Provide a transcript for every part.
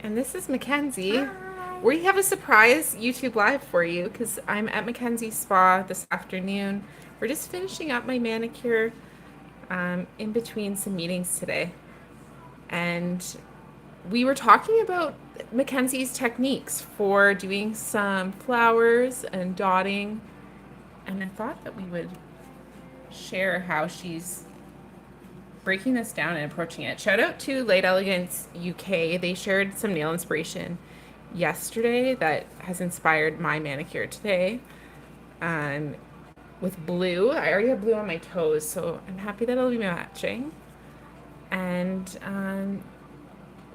And this is Mackenzie. Hi. We have a surprise YouTube Live for you because I'm at Mackenzie's spa this afternoon. We're just finishing up my manicure in between some meetings today. And we were talking about Mackenzie's techniques for doing some flowers and dotting. And I thought that we would share how she's breaking this down and approaching it. Shout out to Light Elegance UK. They shared some nail inspiration yesterday that has inspired my manicure today. Um, with blue, I already have blue on my toes, so I'm happy that it'll be matching. And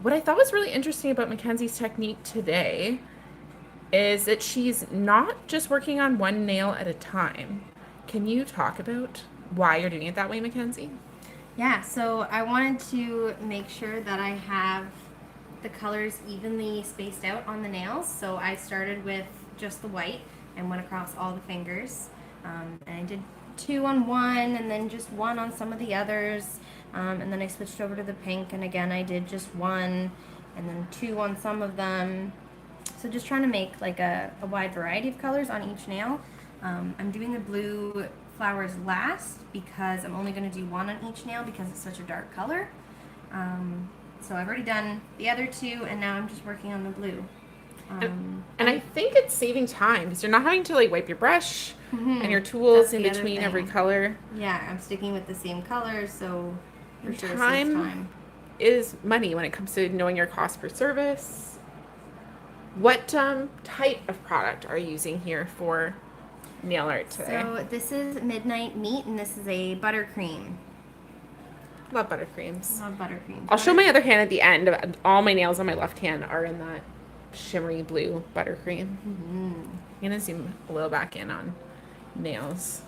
what I thought was really interesting about Mackenzie's technique today is that she's not just working on one nail at a time. Can you talk about why you're doing it that way, Mackenzie? Yeah, so I wanted to make sure that I have the colors evenly spaced out on the nails. So I started with just the white and went across all the fingers. And I did two on one and then just one on some of the others. And then I switched over to the pink, and again I did just one and then two on some of them. So just trying to make like a wide variety of colors on each nail. I'm doing the blue flowers last because I'm only going to do one on each nail because it's such a dark color. So I've already done the other two, and now I'm just working on the blue. And I think it's saving time because you're not having to like wipe your brush and your That's tools in the other between every thing. color. Yeah, I'm sticking with the same colors, so for And sure it saves time time. is money when it comes to knowing your cost per service. What type of product are you using here for nail art today? So this is Midnight Meat, and this is a buttercream. Love buttercreams. Love buttercreams. I'll show my other hand at the end. All my nails on my left hand are in that shimmery blue buttercream. I'm gonna zoom a little back in on nails.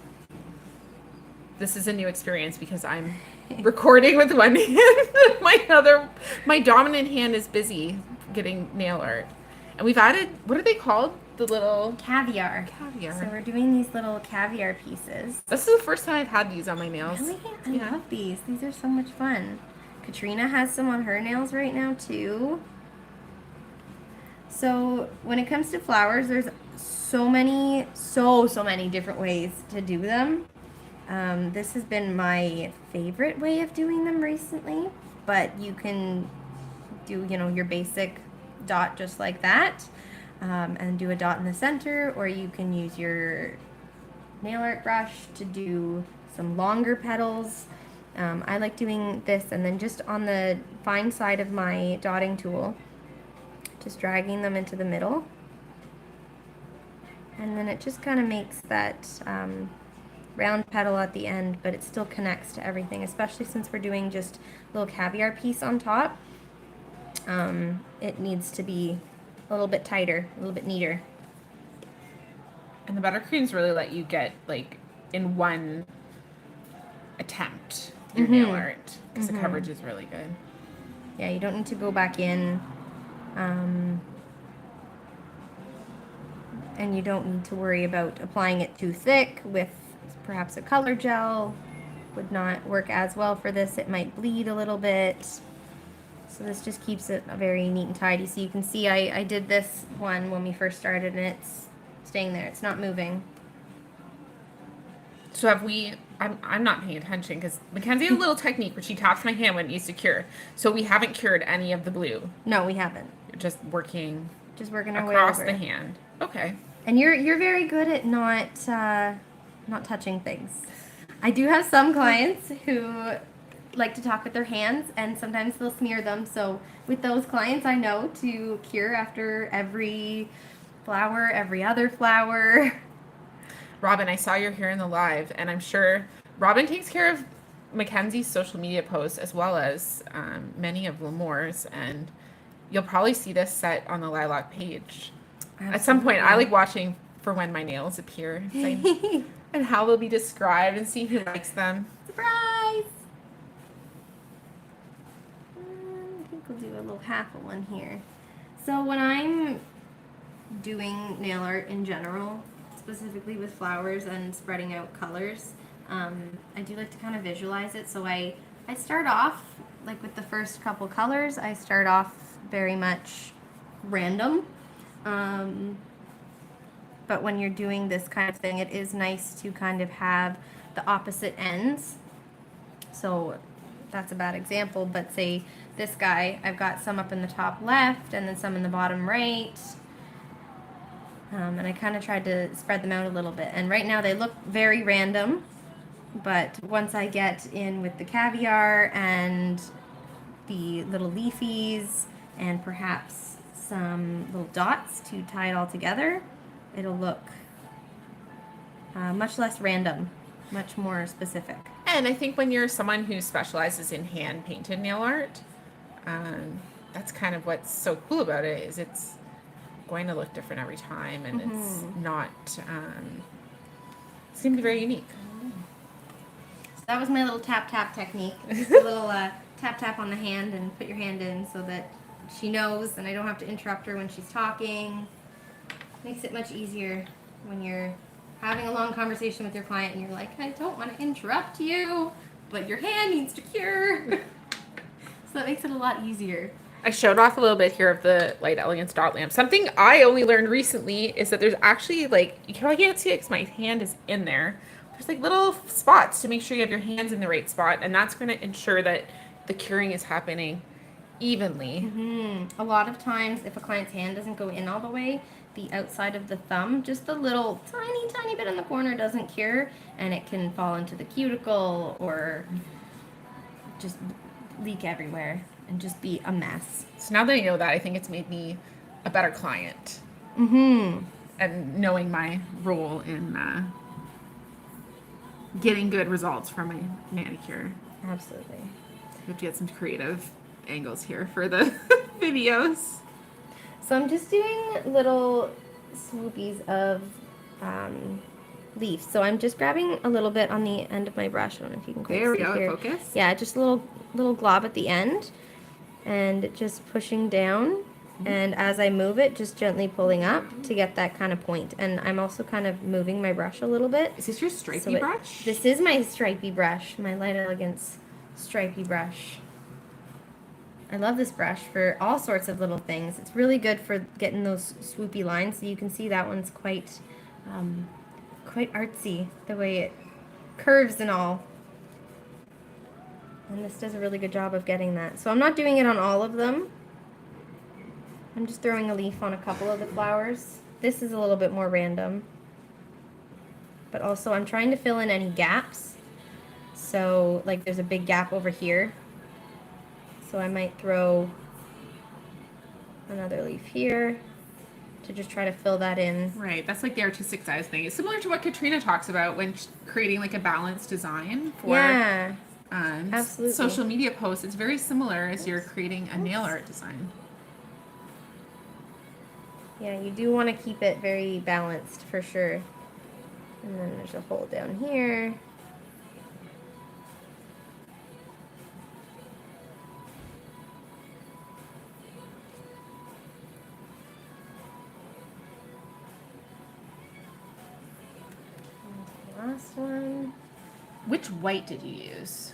This is a new experience because I'm recording with one hand. My dominant hand is busy getting nail art. And we've added, what are they called? The little Caviar. So caviar. we're doing these little caviar pieces. This is the first time I've had these on my nails. Really? I Yeah. love these. These are so much fun. Katrina has some on her nails right now too. So when it comes to flowers, there's so many different ways to do them. This has been my favorite way of doing them recently, but you can do, your basic dot just like that, and do a dot in the center, or you can use your nail art brush to do some longer petals. I like doing this, and then just on the fine side of my dotting tool, just dragging them into the middle. And then it just kind of makes that round petal at the end, but it still connects to everything, especially since we're doing just a little caviar piece on top. It needs to be a little bit tighter, a little bit neater. And the buttercreams really let you get like in one attempt your nail art because the coverage is really good. Yeah, you don't need to go back in, and you don't need to worry about applying it too thick with perhaps a color gel. Would not work as well for this. It might bleed a little bit. So this just keeps it very neat and tidy. So you can see I did this one when we first started, and it's staying there. It's not moving. So have we? I'm not paying attention because Mackenzie had a little technique where she taps my hand when it needs to cure. So we haven't cured any of the blue. No, we haven't. You're just working Just working our way across over. the hand. Okay. And you're very good at not touching things. I do have some clients who like to talk with their hands, and sometimes they'll smear them. So with those clients, I know to cure after every flower, every other flower. Robin, I saw you're here in the live, and I'm sure Robin takes care of Mackenzie's social media posts as well as many of Lamore's, and you'll probably see this set on the Lilac page. At some point, I like watching for when my nails appear and how they'll be described and see who likes them. Surprise! I think we'll do a little half of one here. So when I'm doing nail art in general, specifically with flowers and spreading out colors, I do like to kind of visualize it. So I start off like with the first couple colors. I start off very much random. But when you're doing this kind of thing, it is nice to kind of have the opposite ends. So that's a bad example, but say this guy, I've got some up in the top left and then some in the bottom right. And I kind of tried to spread them out a little bit. And right now they look very random, but once I get in with the caviar and the little leafies and perhaps some little dots to tie it all together, it'll look much less random, much more specific. And I think when you're someone who specializes in hand painted nail art, that's kind of what's so cool about it is it's going to look different every time, and it's not. It's going to be very unique. So that was my little tap tap technique. Just a little tap tap on the hand and put your hand in so that she knows, and I don't have to interrupt her when she's talking. Makes it much easier when you're having a long conversation with your client and you're like, I don't want to interrupt you, but your hand needs to cure. So that makes it a lot easier. I showed off a little bit here of the Light Elegance dot lamp. Something I only learned recently is that there's actually, like, you probably can't see it because my hand is in there. There's like little spots to make sure you have your hands in the right spot, and that's going to ensure that the curing is happening evenly. A lot of times, if a client's hand doesn't go in all the way, the outside of the thumb, just a little tiny bit in the corner doesn't cure, and it can fall into the cuticle or just leak everywhere and just be a mess. So now that I know that, I think it's made me a better client. And knowing my role in getting good results from my manicure. Absolutely. We have to get some creative angles here for the videos. So I'm just doing little swoopies of leaves. So I'm just grabbing a little bit on the end of my brush. I don't know if you can quite There we see go, here. focus. Yeah, just a little glob at the end, and just pushing down. And as I move it, just gently pulling up to get that kind of point. And I'm also kind of moving my brush a little bit. Is this your stripey brush? This is my stripey brush, my Light Elegance stripey brush. I love this brush for all sorts of little things. It's really good for getting those swoopy lines. So you can see that one's quite artsy, the way it curves and all. And this does a really good job of getting that. So I'm not doing it on all of them. I'm just throwing a leaf on a couple of the flowers. This is a little bit more random. But also I'm trying to fill in any gaps. So like there's a big gap over here. So I might throw another leaf here to just try to fill that in. Right, that's like the artistic size thing. It's similar to what Katrina talks about when creating like a balanced design for absolutely. social media posts. It's very similar as you're creating a nail art design. Yeah, you do want to keep it very balanced for sure. And then there's a hole down here. And the last one. Which white did you use?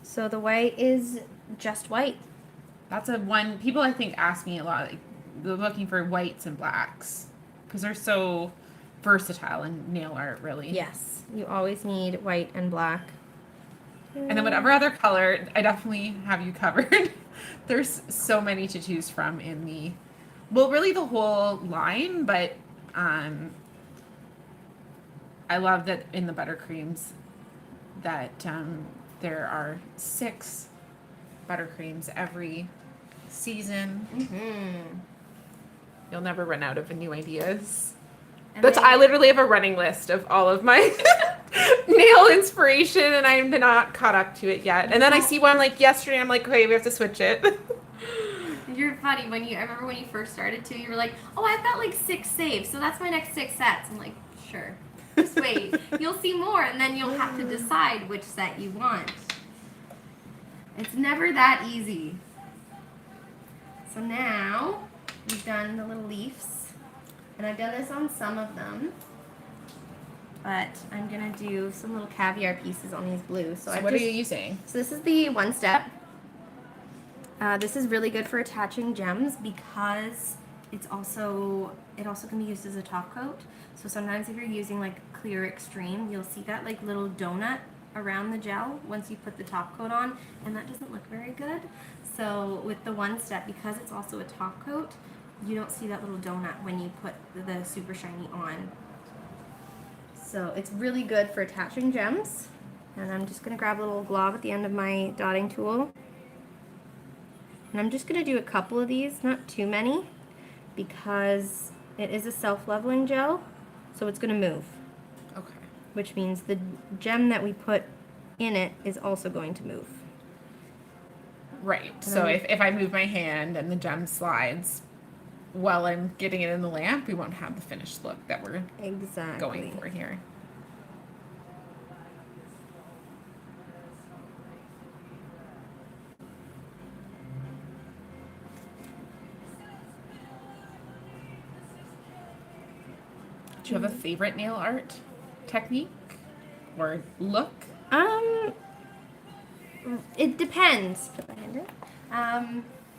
So the white is just white. That's a one people I think ask me a lot. Like, they're looking for whites and blacks because they're so versatile in nail art, really. Yes, you always need white and black. And then whatever other color, I definitely have you covered. There's so many to choose from in the, well, really the whole line, but I love that in the buttercreams that there are 6 buttercreams every season. You'll never run out of new ideas. I literally have a running list of all of my nail inspiration, and I'm not caught up to it yet. And then I see one like yesterday, I'm like, okay, we have to switch it. You're funny. I remember when you first started too, you were like, oh, I've got like 6 saved, so that's my next 6 sets. I'm like, sure. Just wait. You'll see more, and then you'll have to decide which set you want. It's never that easy. So now we've done the little leaves, and I've done this on some of them, but I'm gonna do some little caviar pieces on these blues. So what are you using? So this is the 1 step. This is really good for attaching gems because it also can be used as a top coat. So sometimes if you're using like clear extreme, you'll see that like little donut around the gel once you put the top coat on, and that doesn't look very good. So with the One Step, because it's also a top coat, you don't see that little donut when you put the super shiny on. So it's really good for attaching gems. And I'm just gonna grab a little glob at the end of my dotting tool. And I'm just gonna do a couple of these, not too many, because it is a self-leveling gel, so it's gonna move. Okay. Which means the gem that we put in it is also going to move. Right. So if I move my hand and the gem slides while I'm getting it in the lamp, we won't have the finished look that we're going for here. Do you have a favorite nail art technique or look? It depends.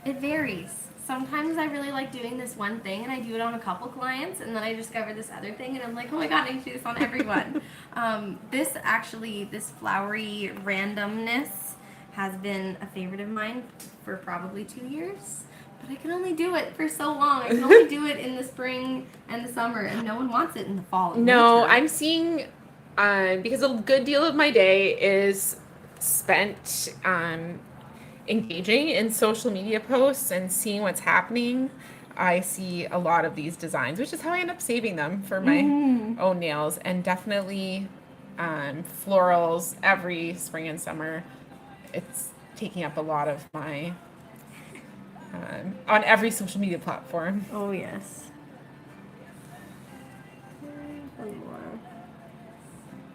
It varies. Sometimes I really like doing this one thing and I do it on a couple clients, and then I discover this other thing and I'm like, oh my god, I need to do this on everyone. This flowery randomness has been a favorite of mine for probably 2 years. But I can only do it for so long. I can only do it in the spring and the summer, and no one wants it in the fall and No, winter. I'm seeing, because a good deal of my day is spent engaging in social media posts and seeing what's happening. I see a lot of these designs, which is how I end up saving them for my own nails. And definitely florals every spring and summer. It's taking up a lot of my on every social media platform. Oh yes. One more.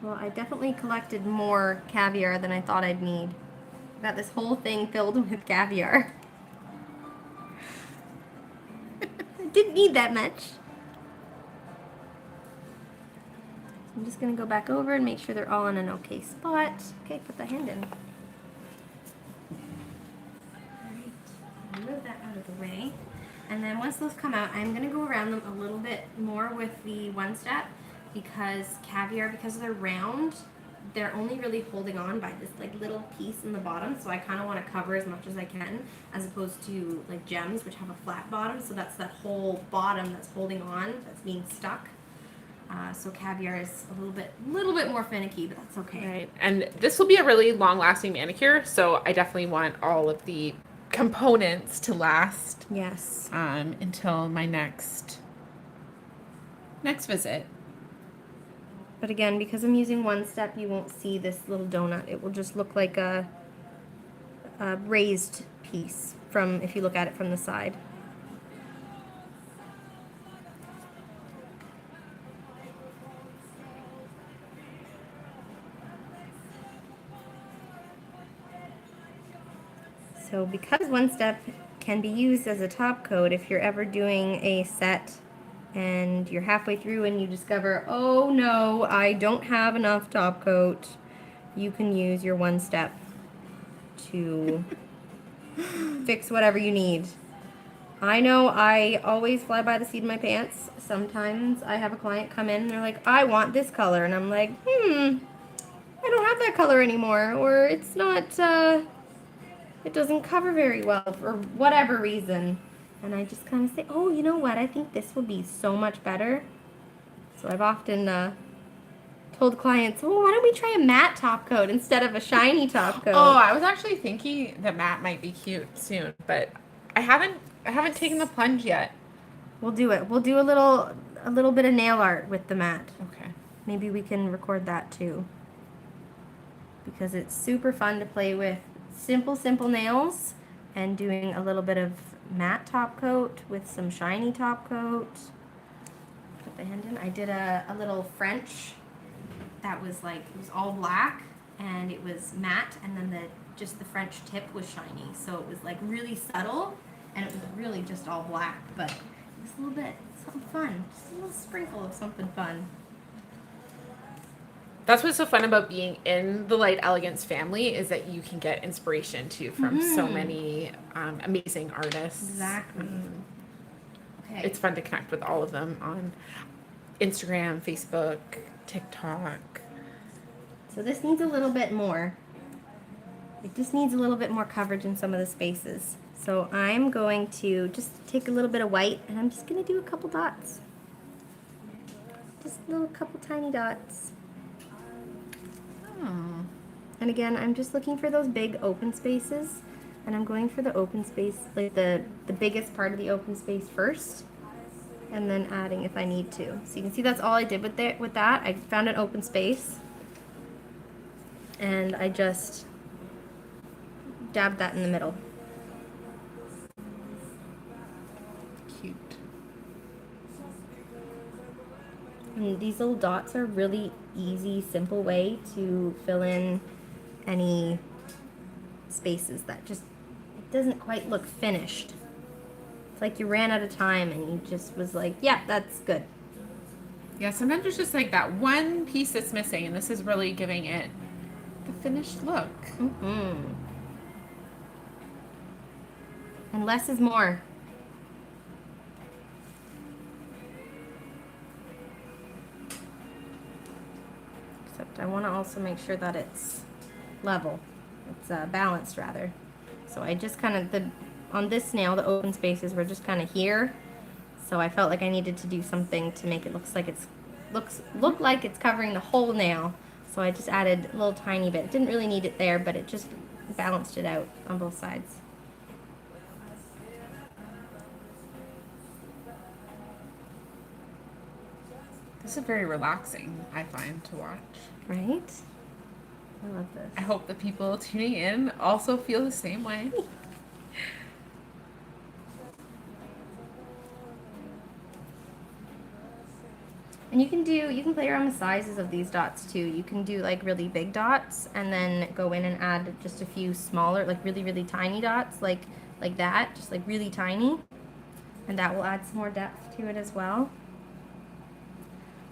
Well, I definitely collected more caviar than I thought I'd need. Got this whole thing filled with caviar. I didn't need that much. I'm just gonna go back over and make sure they're all in an okay spot. Okay, put the hand in. Alright, move that out of the way. And then once those come out, I'm gonna go around them a little bit more with the One Step, because caviar, because they're round, they're only really holding on by this like little piece in the bottom, so I kind of want to cover as much as I can, as opposed to like gems, which have a flat bottom, so that's that whole bottom that's holding on, that's being stuck. So caviar is a little bit more finicky, but that's okay. Right. And this will be a really long-lasting manicure, so I definitely want all of the components to last. Yes. Until my next visit. But again, because I'm using One Step, you won't see this little donut. It will just look like a raised piece from if you look at it from the side. So because One Step can be used as a top coat, if you're ever doing a set and you're halfway through and you discover, oh no, I don't have enough top coat, you can use your One Step to fix whatever you need. I know I always fly by the seat of my pants. Sometimes I have a client come in and they're like, I want this color, and I'm like, I don't have that color anymore, or it's not, it doesn't cover very well for whatever reason. And I just kind of say, oh, you know what, I think this will be so much better. So I've often told clients, oh, why don't we try a matte top coat instead of a shiny top coat? Oh, I was actually thinking that matte might be cute soon, but I haven't taken the plunge yet. We'll do it. We'll do a little bit of nail art with the matte. Okay. Maybe we can record that too, because it's super fun to play with simple nails and doing a little bit of matte top coat with some shiny top coat. Put the hand in. I did a little French that was like, it was all black and it was matte, and then just the French tip was shiny, so it was like really subtle and it was really just all black, but it was a little bit something fun, just a little sprinkle of something fun. That's what's so fun about being in the Light Elegance family is that you can get inspiration too from so many amazing artists. Exactly. Okay. It's fun to connect with all of them on Instagram, Facebook, TikTok. So this needs a little bit more. It just needs a little bit more coverage in some of the spaces. So I'm going to just take a little bit of white and I'm just going to do a couple dots. Just a little couple tiny dots. Oh. And again, I'm just looking for those big open spaces, and I'm going for the open space, like the biggest part of the open space first, and then adding if I need to. So you can see that's all I did with that. I found an open space, and I just dabbed that in the middle. Cute. And these little dots are really easy, simple way to fill in any spaces that just, it doesn't quite look finished. It's like you ran out of time and you just was like, yeah, that's good. Yeah, sometimes there's just like that one piece that's missing, and this is really giving it the finished look. And less is more. Except I want to also make sure that it's level. It's balanced rather. So I just kind of, on this nail, the open spaces were just kind of here. So I felt like I needed to do something to make it look like it's covering the whole nail. So I just added a little tiny bit. Didn't really need it there, but it just balanced it out on both sides. This is very relaxing, I find, to watch. Right? I love this. I hope the people tuning in also feel the same way. And you can play around with sizes of these dots too. You can do like really big dots and then go in and add just a few smaller, like really, really tiny dots, like that, just like really tiny. And that will add some more depth to it as well.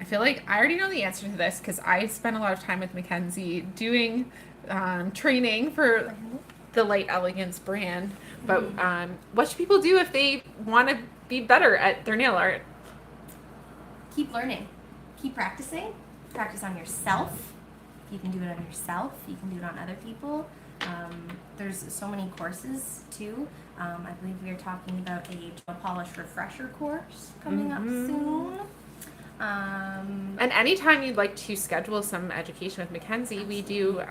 I feel like I already know the answer to this because I spent a lot of time with Mackenzie doing training for the Light Elegance brand. But what should people do if they want to be better at their nail art? Keep learning. Keep practicing. Practice on yourself. You can do it on yourself. You can do it on other people. There's so many courses too. I believe we are talking about a gel polish refresher course coming up soon. And anytime you'd like to schedule some education with Mackenzie, we do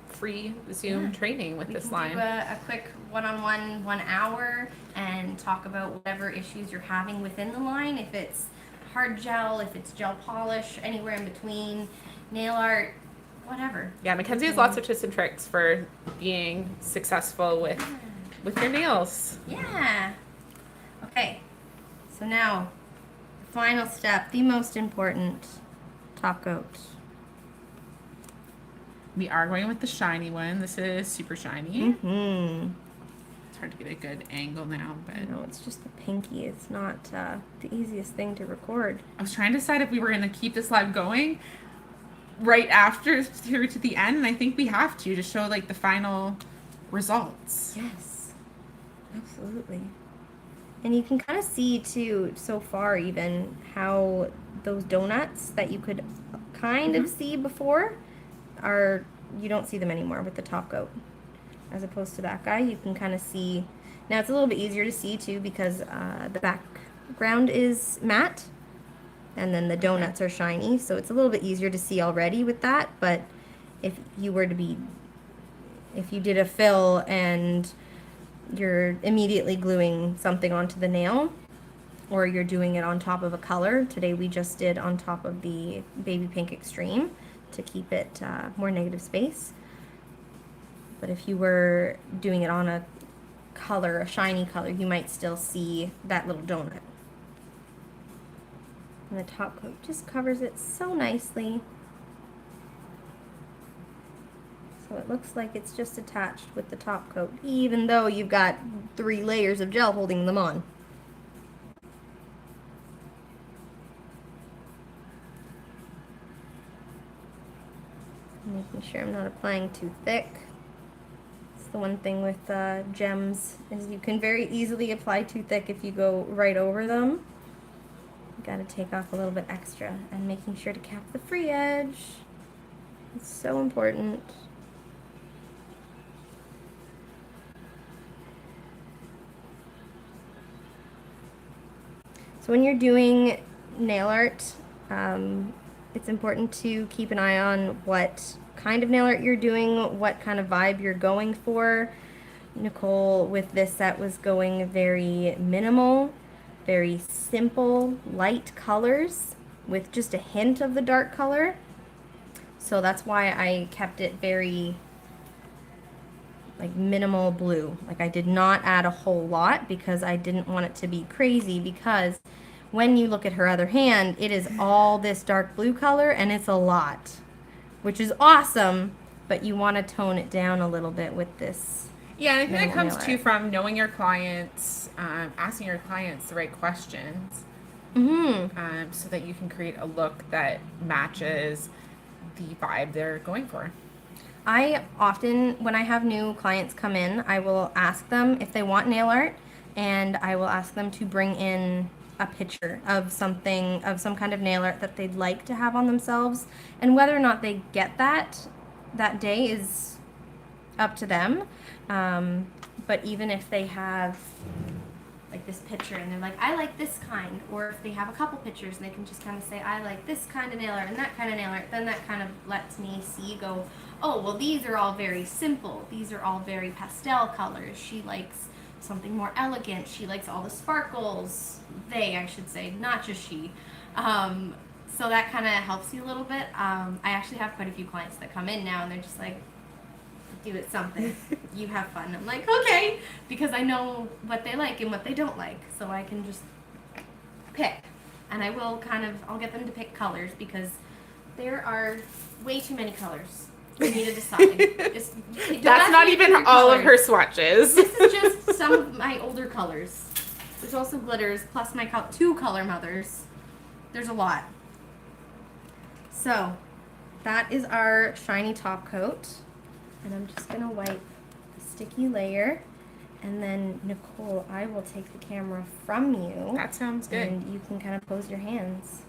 free Zoom training with this line. We can do a quick one-on-one 1 hour and talk about whatever issues you're having within the line. If it's hard gel, if it's gel polish, anywhere in between, nail art, whatever. Yeah, Mackenzie has lots of tips and tricks for being successful with your nails. Yeah. Okay. So now, the final step, the most important, top coat. We are going with the shiny one. This is super shiny. It's hard to get a good angle now, but No, it's just the pinky. It's not the easiest thing to record. I was trying to decide if we were going to keep this live going right after through to the end, and I think we have to show like the final results. Yes, absolutely. And you can kind of see too, so far even, how those donuts that you could kind of see before you don't see them anymore with the top coat. As opposed to that guy, you can kind of see. Now it's a little bit easier to see too because the background is matte and then the donuts are shiny, so it's a little bit easier to see already with that. But if you did a fill and you're immediately gluing something onto the nail, or you're doing it on top of a color, today we just did on top of the Baby Pink Extreme to keep it more negative space. But if you were doing it on a color, a shiny color, you might still see that little donut. And the top coat just covers it so nicely. So it looks like it's just attached with the top coat, even though you've got 3 layers of gel holding them on. Making sure I'm not applying too thick. It's the one thing with gems is you can very easily apply too thick if you go right over them. You gotta take off a little bit extra, and making sure to cap the free edge. It's so important. So when you're doing nail art, it's important to keep an eye on what kind of nail art you're doing, what kind of vibe you're going for. Nicole with this set was going very minimal, very simple, light colors with just a hint of the dark color. So that's why I kept it very like minimal blue. Like I did not add a whole lot because I didn't want it to be crazy, because when you look at her other hand, it is all this dark blue color and it's a lot, which is awesome, but you want to tone it down a little bit with this. Yeah, and I think that comes too from knowing your clients, asking your clients the right questions, so that you can create a look that matches the vibe they're going for. I often, when I have new clients come in, I will ask them if they want nail art, and I will ask them to bring in a picture of something, of some kind of nail art that they'd like to have on themselves, and whether or not they get that day is up to them. But even if they have like this picture and they're like, I like this kind, or if they have a couple pictures and they can just kind of say, I like this kind of nail art and that kind of nail art, then that kind of lets me see, go, oh, well, these are all very simple. These are all very pastel colors. She likes something more elegant. She likes all the sparkles. They, I should say, not just she. So that kind of helps you a little bit. I actually have quite a few clients that come in now and they're just like, do it something. You have fun. I'm like, okay, because I know what they like and what they don't like, so I can just pick. And I will I'll get them to pick colors because there are way too many colors. You need to decide. That's not even all of her swatches. This is just some of my older colors. There's also glitters, plus my two color mothers. There's a lot. So, that is our shiny top coat. And I'm just going to wipe the sticky layer. And then, Nicole, I will take the camera from you. That sounds good. And you can kind of pose your hands.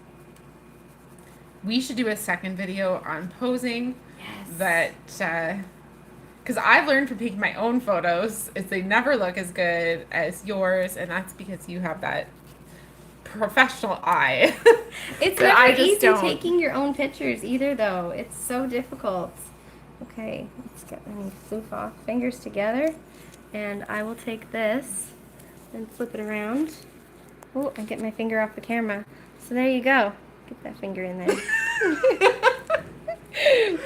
We should do a second video on posing. Yes. That, because I've learned from taking my own photos, is they never look as good as yours. And that's because you have that professional eye. It's never easy taking your own pictures either, though. It's so difficult. Okay, let's get my floof off. Fingers together, and I will take this and flip it around. Oh, I get my finger off the camera. So there you go. Get that finger in there.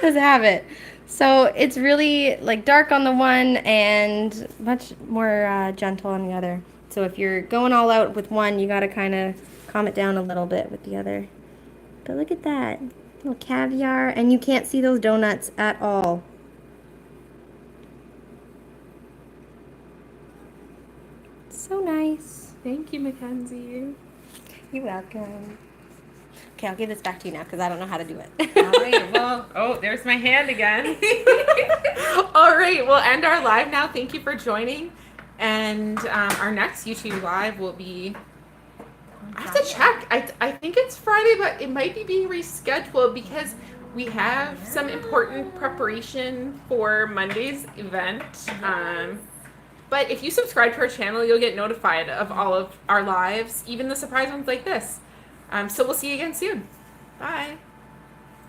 Let's have it. So it's really like dark on the one and much more gentle on the other. So if you're going all out with one, you got to kind of calm it down a little bit with the other. But look at that. Little caviar, and you can't see those donuts at all. So nice. Thank you, Mackenzie. You're welcome. Okay, I'll give this back to you now because I don't know how to do it. All right, well, oh, there's my hand again. All right, we'll end our live now. Thank you for joining. And our next YouTube live will be, I have to check. I think it's Friday, but it might be being rescheduled because we have some important preparation for Monday's event. But if you subscribe to our channel, you'll get notified of all of our lives, even the surprise ones like this. So we'll see you again soon. Bye.